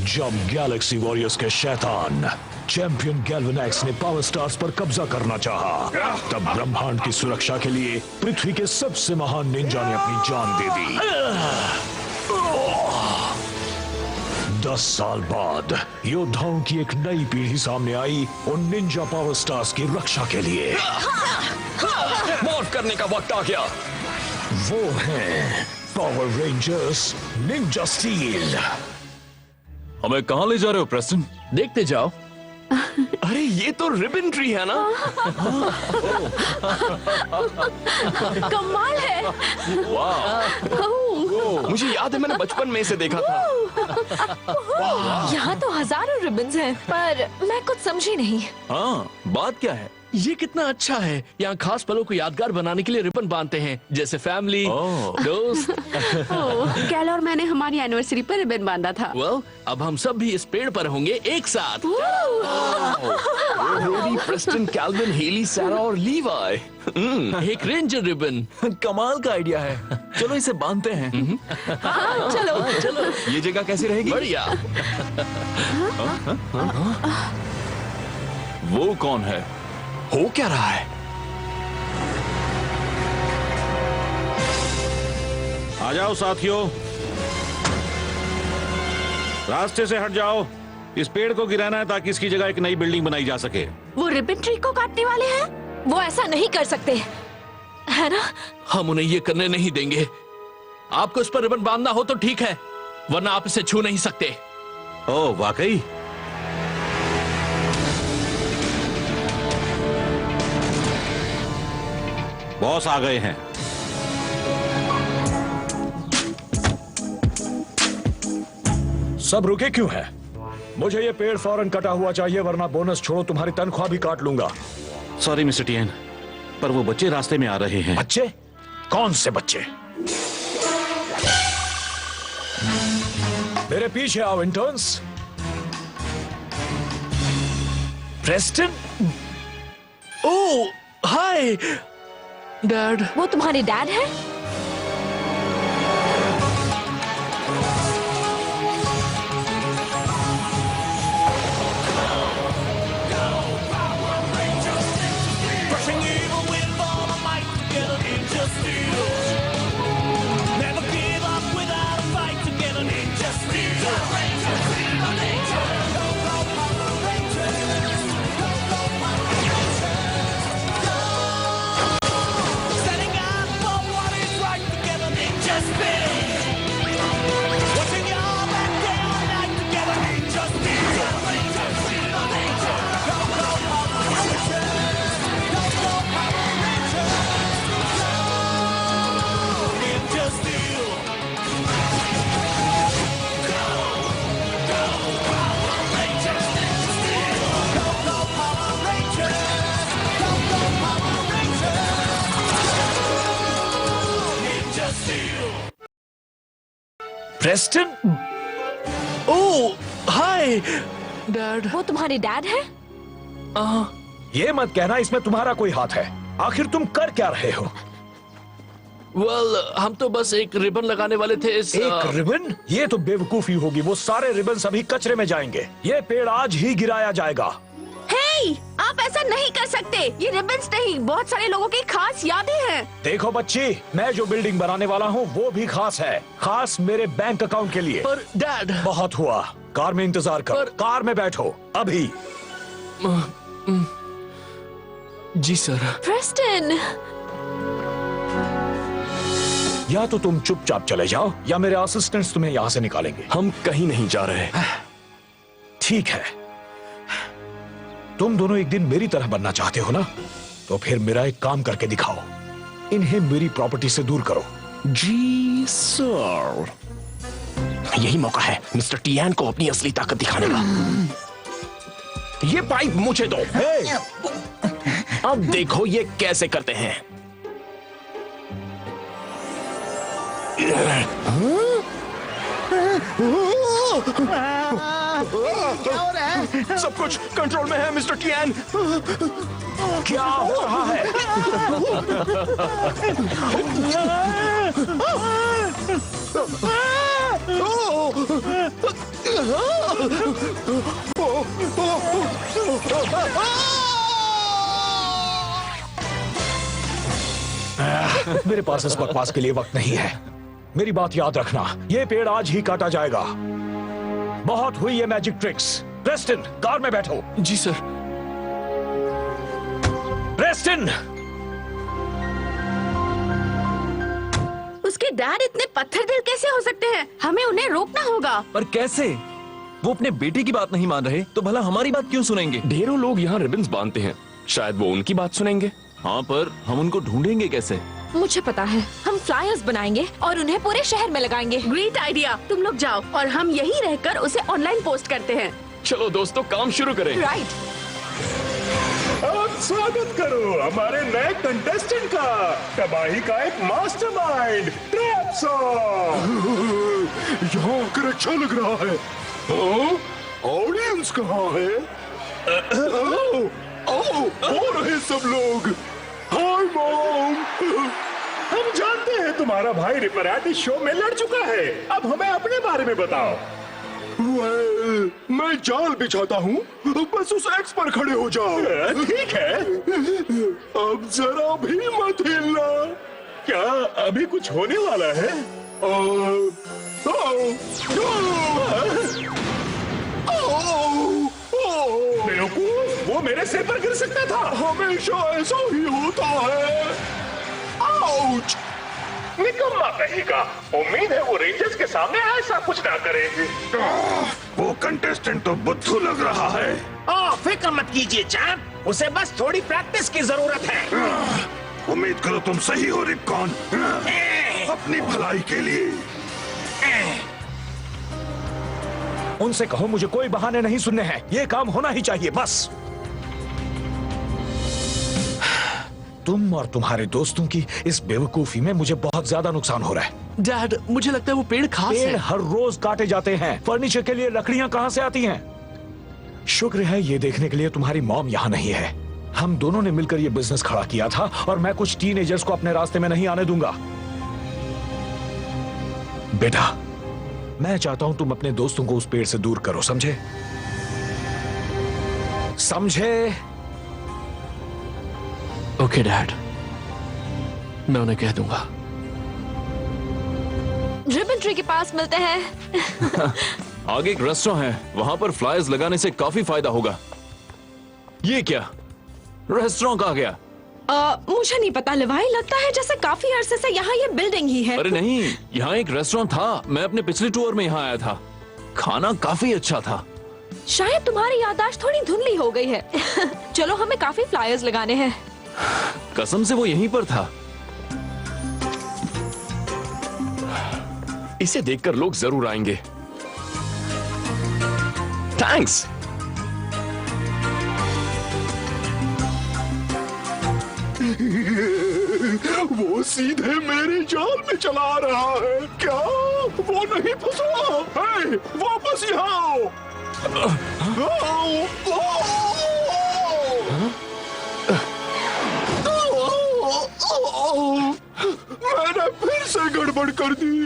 जब Galaxy warriors के शैतान चैंपियन गैल्वेनैक्स ने पावर स्टार्स पर कब्जा करना चाहा, तब ब्रह्मांड की सुरक्षा के लिए पृथ्वी के सबसे महान निंजा ने अपनी जान दे दी। 10 साल बाद योद्धाओं की एक नई पीढ़ी सामने आई उन निंजा पावर स्टार्स की रक्षा के लिए। मॉर्फ करने का वक्त आ गया। वो हैं पावर रेंजर्स निंजा स्टील। हमें कहाँ ले जा रहे हो प्रेस्टन? देखते जाओ। अरे ये तो रिबन ट्री है ना? कमाल है। वाह, मुझे याद है मैंने बचपन में इसे देखा था। यहाँ तो हजारों रिबन्स हैं, पर मैं कुछ समझी नहीं। हाँ, बात क्या है? ये कितना अच्छा है। यहाँ खास पलों को यादगार बनाने के लिए रिबन बांधते हैं, जैसे फैमिली, दोस्त। कैल और मैंने हमारी एनिवर्सरी पर रिबन बांधा था। वेल, अब हम सब भी इस पेड़ पर होंगे एक साथ। रोडी, प्रेस्टन, कैल्विन, हेली, सारा और लीवाई। एक रेंजर रिबन। कमाल का आइडिया है। चलो इसे बांधते हैं। हाँ, चलो। ये जगह कैसी रहेगी? बढ़िया। वो कौन है? हो क्या रहा है? आ जाओ साथियों, रास्ते से हट जाओ। इस पेड़ को गिराना है ताकि इसकी जगह एक नई बिल्डिंग बनाई जा सके। वो रिबन ट्री को काटने वाले हैं? वो ऐसा नहीं कर सकते, है ना? हम उन्हें ये करने नहीं देंगे। आपको इस पर रिबन बांधना हो तो ठीक है, वरना आप इसे छू नहीं सकते। ओह वाकई? बॉस आ गए हैं। सब रुके क्यों हैं? मुझे ये पेड़ फौरन कटा हुआ चाहिए, वरना बोनस छोड़ो तुम्हारी तनख्वाह भी काट लूंगा। सॉरी मिस्टर टियन, पर वो बच्चे रास्ते में आ रहे हैं। बच्चे? कौन से बच्चे? मेरे पीछे आओ इंटर्न्स। प्रेस्टन? ओह, हाय डैड। वो तुम्हारे डैड हैं? प्रेस्टन? ओह, हाय डैड। वो तुम्हारे डैड हैं? ये मत कहना इसमें तुम्हारा कोई हाथ है। आखिर तुम कर क्या रहे हो? वेल, हम तो बस एक रिबन लगाने वाले थे इस एक रिबन? ये तो बेवकूफी होगी। वो सारे रिबन अभी कचरे में जाएंगे। ये पेड़ आज ही गिराया जाएगा। हे, आप ऐसा नहीं कर सकते। ये रिबन्स नहीं, बहुत सारे लोगों की खास यादें हैं। देखो बच्ची, मैं जो बिल्डिंग बनाने वाला हूँ वो भी खास है। खास मेरे बैंक अकाउंट के लिए। पर डैड। बहुत हुआ। कार में इंतजार कर। कार में बैठो अभी। जी सर। प्रेस्टन, या तो तुम चुपचाप चले जाओ या मेरे असिस्टेंट्स तुम्हें यहाँ से निकालेंगे। हम कहीं नहीं जा रहे। ठीक है, तुम दोनों एक दिन मेरी तरह बनना चाहते हो ना? तो फिर मेरा एक काम करके दिखाओ। इन्हें मेरी प्रॉपर्टी से दूर करो। जी सर। यही मौका है मिस्टर टियान को अपनी असली ताकत दिखाने का। ये पाइप मुझे दो। अब देखो ये कैसे करते हैं। सब कुछ कंट्रोल में है मिस्टर टियान। क्या हो रहा है? मेरे पास इस बकवास के लिए वक्त नहीं है। मेरी बात याद रखना, ये पेड़ आज ही काटा जाएगा। बहुत हुई ये मैजिक ट्रिक्स। प्रेस्टन, कार में बैठो। जी सर। प्रेस्टन! उसके डैड इतने पत्थर दिल कैसे हो सकते हैं? हमें उन्हें रोकना होगा। पर कैसे? वो अपने बेटे की बात नहीं मान रहे तो भला हमारी बात क्यों सुनेंगे? ढेरों लोग यहाँ रिबन्स बांधते हैं, शायद वो उनकी बात सुनेंगे। हाँ, पर हम उनको ढूंढेंगे कैसे? मुझे पता है, हम फ्लायर्स बनाएंगे और उन्हें पूरे शहर में लगाएंगे। Great idea. तुम लोग जाओ और हम यहीं रहकर उसे ऑनलाइन पोस्ट करते हैं। चलो दोस्तों, काम शुरू करें। राइट। स्वागत करो हमारे नए कंटेस्टेंट का, तबाही का एक मास्टरमाइंड, ट्रैप्सो। यहाँ आकर अच्छा लग रहा है। ऑडियंस कहाँ है? हो रहे सब लोग। हाय मॉम, हम जानते हैं तुम्हारा भाई रिपराटी शो में लड़ चुका है। अब हमें अपने बारे में बताओ। मैं जाल बिछाता हूँ, बस उस एक्स पर खड़े हो जाओ। ठीक है, अब जरा भी मत हिलना। क्या अभी कुछ होने वाला है? बेवकूफ, वो मेरे सिर पर गिर सकता था। हमेशा ऐसा ही होता है। आउच! निकम्मा कहेगा। उम्मीद है वो रेंजर्स के सामने ऐसा कुछ ना करेंगे। वो कंटेस्टेंट तो बुद्धू लग रहा है। फिक्र मत कीजिए चैंप, उसे बस थोड़ी प्रैक्टिस की जरूरत है। उम्मीद करो तुम सही हो रिपकॉन, अपनी भलाई के लिए। उनसे कहो मुझे कोई बहाने नहीं सुनने हैं, ये काम होना ही चाहिए बस। तुम और तुम्हारे दोस्तों की इस बेवकूफी में मुझे बहुत ज्यादा नुकसान हो रहा है। डैड, मुझे लगता है वो पेड़ खास पेड़ है। हर रोज काटे जाते हैं। फर्नीचर के लिए लकड़ियां कहां से आती हैं? शुक्र है ये देखने के लिए तुम्हारी मॉम यहाँ नहीं है। हम दोनों ने मिलकर ये बिजनेस खड़ा किया था और मैं कुछ टीनेजर्स को अपने रास्ते में नहीं आने दूंगा। बेटा, मैं चाहता हूं तुम अपने दोस्तों को उस पेड़ से दूर करो, समझे? समझे? ओके डैड, मैं उन्हें कह दूंगा। रिबन ट्री के पास मिलते हैं। आगे एक रेस्टोरेंट है, वहां पर फ्लायर्स लगाने से काफी फायदा होगा। ये क्या? रेस्टोरेंट कहाँ गया? मुझे नहीं पता लिवाई, लगता है जैसे काफी अरसे से यहाँ ये बिल्डिंग ही है। अरे नहीं, यहाँ एक रेस्टोरेंट था। मैं अपने पिछले टूर में यहाँ आया था। खाना काफी अच्छा था। शायद तुम्हारी याददाश्त थोड़ी धुंधली हो गई है। चलो, हमें काफी फ्लायर्स लगाने हैं। कसम से वो यहीं पर था। इसे देखकर लोग जरूर आएंगे। थैंक्स। वो सीधे मेरे जाल में चला रहा है। क्या वो नहीं फंसा? हे, वापस यहाँ आओ। मैंने फिर से गड़बड़ कर दी।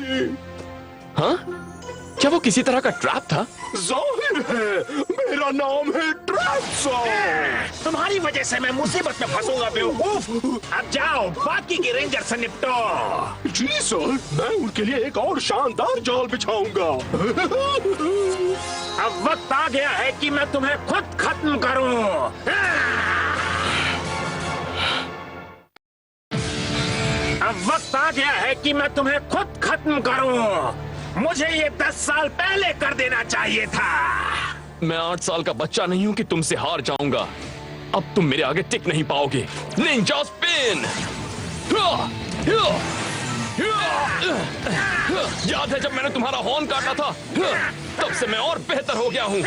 हाँ? क्या वो किसी तरह का ट्रैप था? जाहिर है, मेरा नाम है ट्रैप्सो। तुम्हारी वजह से मैं मुसीबत में फंसूंगा बेवकूफ। अब जाओ, बाकी की रेंजर से निपटो। जी सर, मैं उनके लिए एक और शानदार जाल बिछाऊंगा। अब वक्त आ गया है कि मैं तुम्हें खुद खत्म करूं। अब वक्त आ गया है कि मैं तुम्हें खुद खत्म करूं। मुझे ये 10 साल पहले कर देना चाहिए था। मैं 8 साल का बच्चा नहीं हूं कि तुमसे हार जाऊंगा। अब तुम मेरे आगे टिक नहीं पाओगे। Ninja spin. याद है जब मैंने तुम्हारा हॉर्न काटा था? तब से मैं और बेहतर हो गया हूं।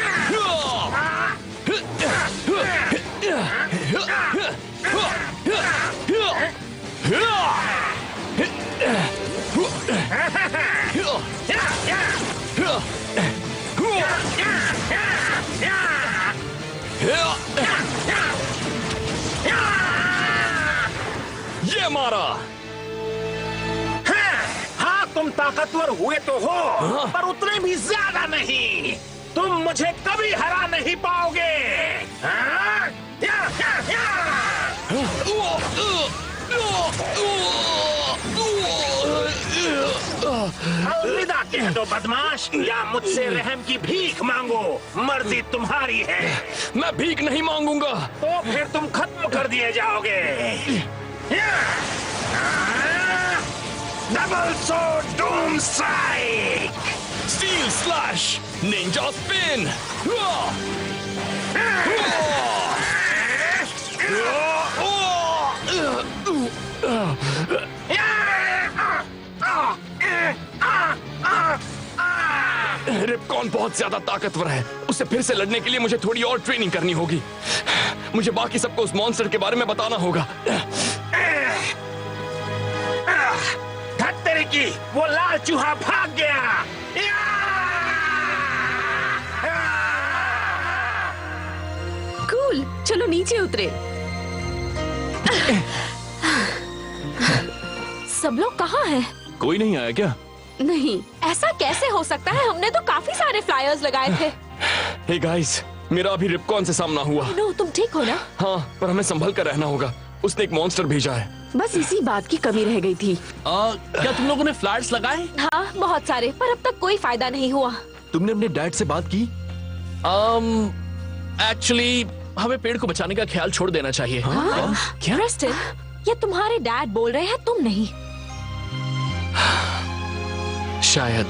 ये मारा। हाँ, तुम ताकतवर हुए तो हो, पर उतने भी ज्यादा नहीं। तुम मुझे कभी हरा नहीं पाओगे। हाँ? या, या, या। अलविदा कह दो बदमाश, या मुझसे रहम की भीख मांगो। मर्जी तुम्हारी है। मैं भीख नहीं मांगूंगा। तो फिर तुम खत्म कर दिए जाओगे। Double sword doom strike, steel slash, ninja spin. Ripcon बहुत ज्यादा ताकतवर है। उससे फिर से लड़ने के लिए मुझे थोड़ी और ट्रेनिंग करनी होगी। मुझे बाकी सबको उस मॉन्स्टर के बारे में बताना होगा। धत्तेरी की, वो लाल चूहा भाग गया। कूल, चलो नीचे उतरे। सब लोग कहाँ हैं? कोई नहीं आया क्या? नहीं, ऐसा कैसे हो सकता है? हमने तो काफी सारे फ्लायर्स लगाए थे। हे गाइस, मेरा अभी रिपकॉन से सामना हुआ। नो, तुम ठीक हो ना? हाँ, पर हमें संभल कर रहना होगा। उसने एक मॉन्स्टर भेजा है। बस इसी बात की कमी रह गई थी। क्या तुम लोगों ने फ्लायर्स लगाए? हाँ, बहुत सारे, पर अब तक कोई फायदा नहीं हुआ। तुमने अपने डैड से बात की? एक्चुअली हमें पेड़ को बचाने का ख्याल छोड़ देना चाहिए। क्या? प्रेस्टन, ये तुम्हारे डैड बोल रहे हैं, तुम नहीं। शायद,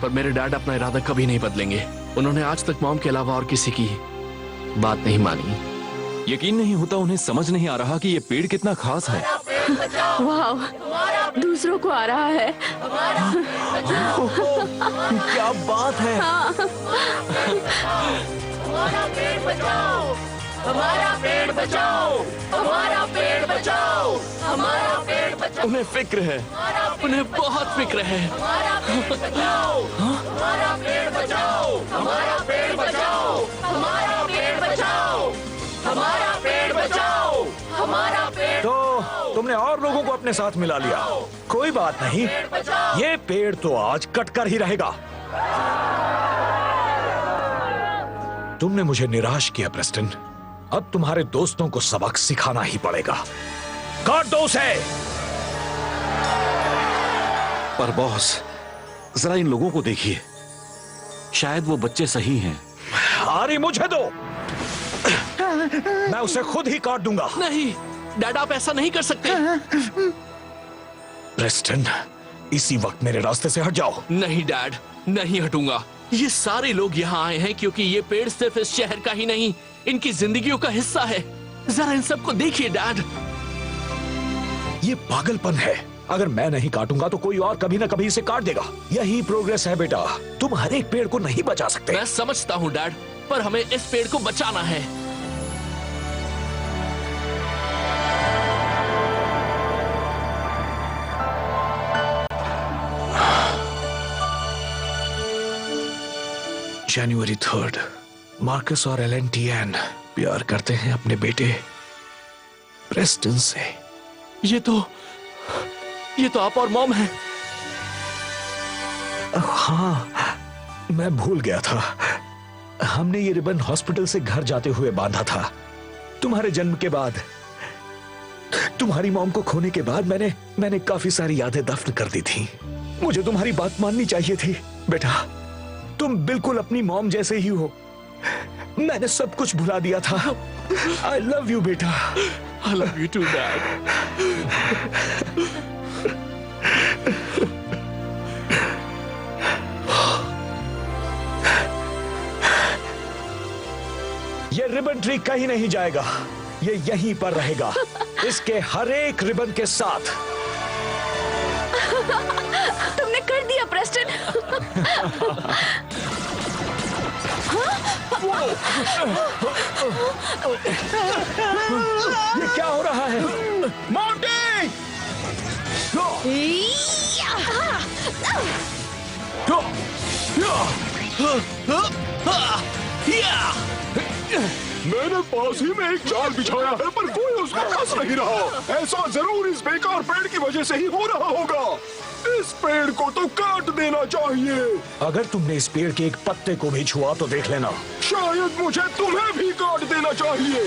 पर मेरे डैड अपना इरादा कभी नहीं बदलेंगे। उन्होंने आज तक मॉम के अलावा और किसी की बात नहीं मानी। यकीन नहीं होता उन्हें समझ नहीं आ रहा कि ये पेड़ कितना खास है। वाह, दूसरों को आ रहा है। क्या बात है। हमारा पेड़ बचाओ, हमारा पेड़ बचाओ, हमारा पेड़ बचाओ, हमारा पेड़ बचाओ। उन्हें फिक्र है। उन्हें बहुत फिक्र है। हमारा पेड़ बचाओ, हमारा पेड़ बचाओ, हमारा पेड़ बचाओ, हमारा पेड़ बचाओ, हमारा पेड़ बचाओ, हमारा पेड़। तो तुमने और लोगों को अपने साथ मिला लिया। कोई बात नहीं, ये पेड़ तो आज कटकर ही रहेगा। तुमने मुझे निराश किया प्रेस्टन। अब तुम्हारे दोस्तों को सबक सिखाना ही पड़ेगा। काट दो उसे। पर बॉस, जरा इन लोगों को देखिए, शायद वो बच्चे सही हैं। अरे मुझे दो, मैं उसे खुद ही काट दूंगा। नहीं डैड, आप ऐसा नहीं कर सकते। प्रेस्टन, इसी वक्त मेरे रास्ते से हट जाओ। नहीं डैड, नहीं हटूंगा। ये सारे लोग यहाँ आए हैं क्योंकि ये पेड़ सिर्फ इस शहर का ही नहीं, इनकी जिंदगियों का हिस्सा है। जरा इन सबको देखिए डैड। ये पागलपन है। अगर मैं नहीं काटूंगा तो कोई और कभी ना कभी इसे काट देगा। यही प्रोग्रेस है बेटा। तुम हर एक पेड़ को नहीं बचा सकते। मैं समझता हूँ डैड, पर हमें इस पेड़ को बचाना है। जनवरी 3, मार्कस और एलन टियान प्यार करते हैं अपने बेटे प्रेस्टन से। ये तो आप और मॉम हैं। हाँ, मैं भूल गया था। हमने ये रिबन हॉस्पिटल से घर जाते हुए बांधा था। तुम्हारे जन्म के बाद, तुम्हारी मॉम को खोने के बाद मैंने काफी सारी यादें दफन कर दी थी। मुझे तुम्हारी बात माननी चाहिए थी बेटा। तुम बिल्कुल अपनी मॉम जैसे ही हो। मैंने सब कुछ भुला दिया था। आई लव यू बेटा। I love you too, Dad. ये रिबन ट्री कहीं नहीं जाएगा। ये यहीं पर रहेगा, इसके हर एक रिबन के साथ। तुमने कर दिया प्रेस्टन। ये क्या हो रहा है? माउंटी! मैंने पास ही में एक जाल बिछाया है, पर कोई उसमें फंस नहीं रहा। ऐसा जरूर इस बेकार पेड़ की वजह से ही हो रहा होगा। इस पेड़ को तो काट देना चाहिए। अगर तुमने इस पेड़ के एक पत्ते को भी छुआ तो देख लेना। शायद मुझे तुम्हें भी काट देना चाहिए।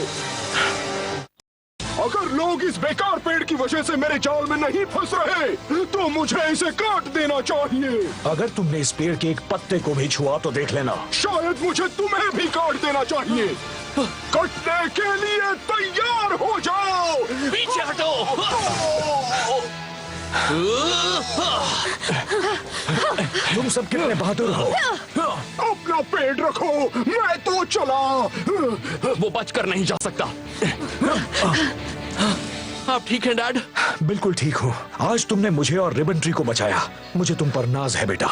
अगर लोग इस बेकार पेड़ की वजह से मेरे जाल में नहीं फंस रहे तो मुझे इसे काट देना चाहिए। अगर तुमने इस पेड़ के एक पत्ते को भी छुआ तो देख लेना। शायद मुझे तुम्हें भी काट देना चाहिए। कटने के लिए तैयार हो जाओ। पीछे हटो। तुम सब कितने बहादुर हो। अपना पेड़ रखो, मैं तो चला। वो बचकर नहीं जा सकता। आप ठीक हैं डैड? बिल्कुल ठीक हूँ। आज तुमने मुझे और रिबन ट्री को बचाया। मुझे तुम पर नाज है बेटा।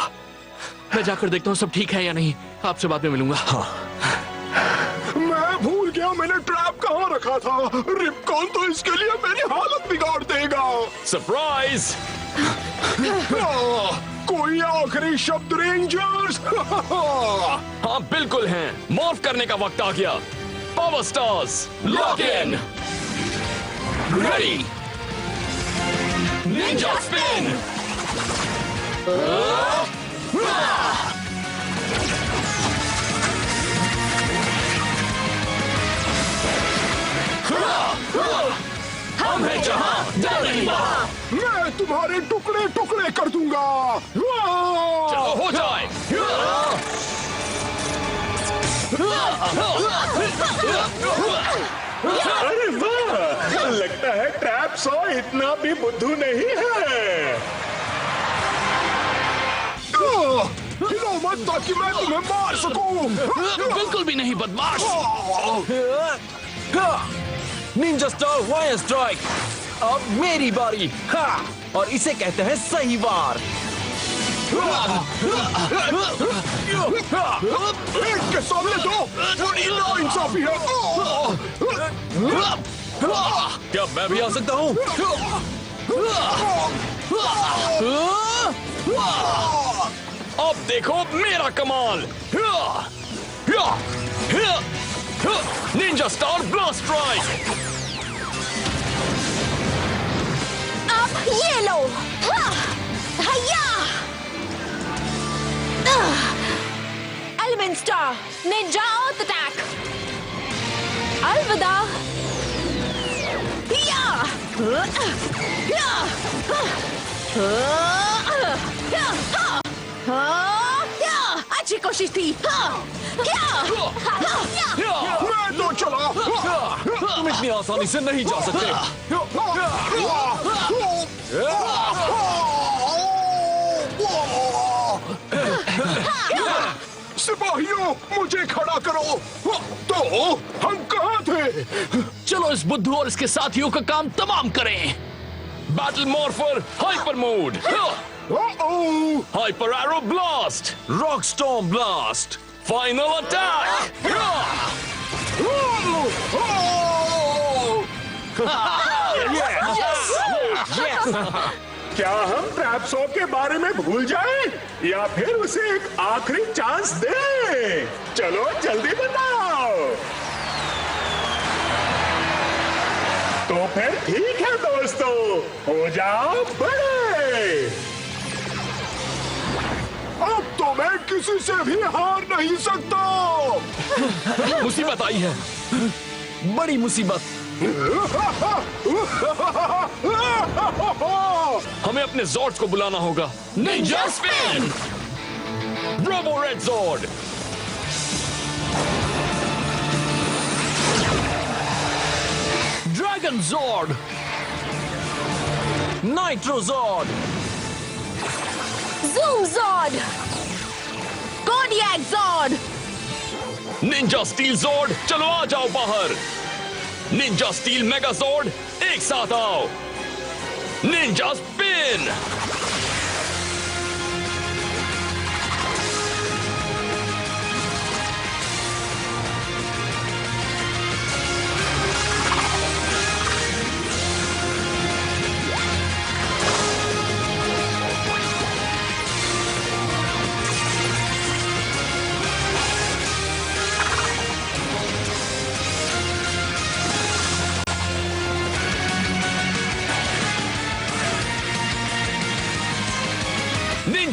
मैं जाकर देखता हूँ सब ठीक है या नहीं। आपसे बाद में मिलूंगा। हाँ। मैं भूल गया मैंने ट्रैप कहाँ रखा था। रिपकॉन तो इसके लिए मेरी हालत बिगाड़ देगा। सरप्राइज। कोई आखिरी शब्द रेंजर्स? हाँ बिल्कुल हैं। मॉर्फ करने का वक्त आ गया। Power stars lock in. Ready. Ninja spin. हम हैं जहां, डर नहीं वहां। मैं तुम्हारे टुकड़े टुकड़े कर दूंगा। चलो हो जाए। अरे वाह, लगता है ट्रैप सॉ इतना भी बुद्धू नहीं है। हिलो मत ताकि मैं तुम्हें मार सकूं। बिल्कुल भी नहीं बदमाश। Ninja star wire strike. अब मेरी बारी। और इसे कहते हैं सही वार। एक के सामने दो, बड़ी नाइंसाफी है। क्या मैं भी आ सकता हूँ? अब देखो मेरा कमाल। Ninja star blast strike. अब ये लो। हैया। एलिमेंट स्टार निंजा अर्थ अटैक। अलविदा। अच्छी कोशिश थी। मैं तो चला। तुम इतनी आसानी से नहीं जा सकते। सिपाहियों, मुझे खड़ा करो। तो हम कहाँ थे? चलो इस बुद्धू और इसके साथियों का काम तमाम करें। Battle morpher hyper mode. Hyper arrow blast. Rock storm blast. Final attack. क्या हम ट्रैप सॉ के बारे में भूल जाएं? या फिर उसे एक आखिरी चांस दें? चलो जल्दी बताओ। तो फिर ठीक है दोस्तों, हो जाओ बड़े। अब तो मैं किसी से भी हार नहीं सकता। मुसीबत आई है, बड़ी मुसीबत। हमें अपने जॉर्ड्स को बुलाना होगा। Ninja spin. Robo red zord. Dragon zord. Nitro zord. Zoom Zord! Kodiak Zord! Ninja steel zord, चलो आ जाओ बाहर। निंजा स्टील मेगा जॉर्ड, एक साथ आओ। Ninja spin.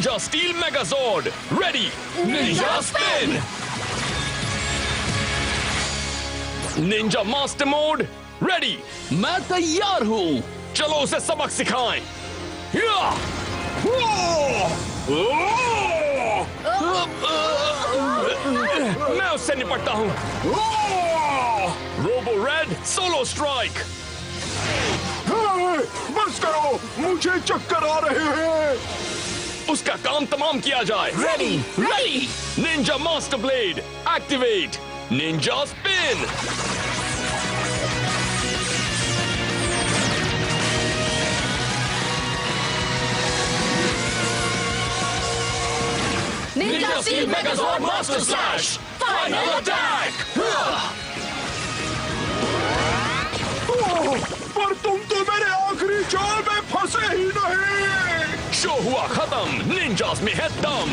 Ninja steel megazord ready ninja spin ninja master mode ready मैं तैयार हूँ। चलो उसे सबक सिखाएं या! मैं उससे निपटता हूँ रोबो रेड सोलो स्ट्राइक बस करो, मुझे चक्कर आ रहे हैं। उसका काम तमाम किया जाए ready ready. Ninja master blade activate ninja spin ninja steel megazord master slash final attack पर तुम तो मेरे आखिरी जाल में फंसे ही नहीं। शो हुआ खत्म निंजास में है दम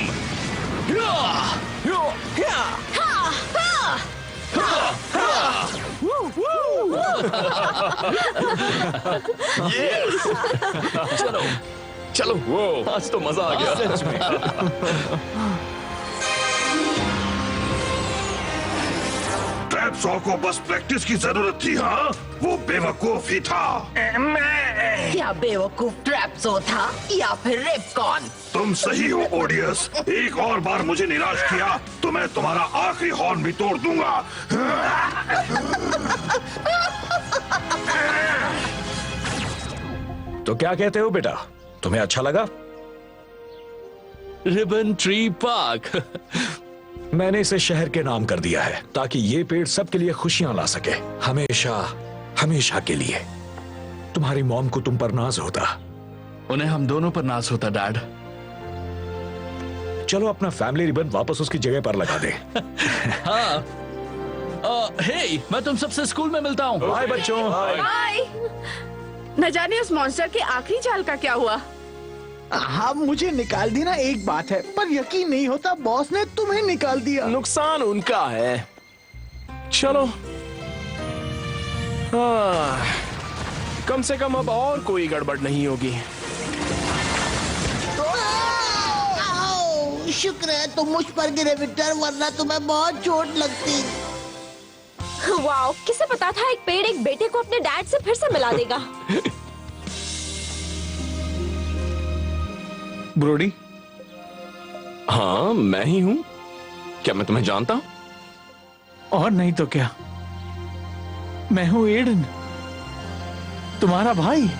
चलो चलो, वो आज तो मजा आ गया ट्रैप्सो को बस प्रैक्टिस की जरूरत थी। हाँ, वो बेवकूफ ही था। क्या बेवकूफ ट्रैप्सो था या फिर रिपकॉन? तुम सही हो ओडियस। एक और बार मुझे निराश किया तो मैं तुम्हारा आखिरी हॉर्न भी तोड़ दूंगा। तो क्या कहते हो बेटा, तुम्हें अच्छा लगा? Ribbon tree park. मैंने इसे शहर के नाम कर दिया है ताकि ये पेड़ सबके लिए खुशियां ला सके, हमेशा हमेशा के लिए। तुम्हारी मॉम को तुम पर नाज होता। उन्हें हम दोनों पर नाज होता डैड। चलो अपना फैमिली रिबन वापस उसकी जगह पर लगा दे। हाँ हे, मैं तुम सबसे स्कूल में मिलता हूँ। बाय बच्चों। बाय। न जाने उस मॉन्स्टर के आखिरी चाल का क्या हुआ। हाँ, मुझे निकाल देना एक बात है, पर यकीन नहीं होता बॉस ने तुम्हें निकाल दिया। नुकसान उनका है। चलो कम से कम अब और कोई गड़बड़ नहीं होगी। शुक्र है तुम मुझ पर गिरे विक्टर, वरना तुम्हें बहुत चोट लगती। वाओ, किसे पता था एक पेड़ एक बेटे को अपने डैड से फिर से मिला देगा। ब्रोडी, हाँ मैं ही हूँ। क्या मैं तुम्हें जानता हूँ? और नहीं तो क्या, मैं हूँ एडन, तुम्हारा भाई।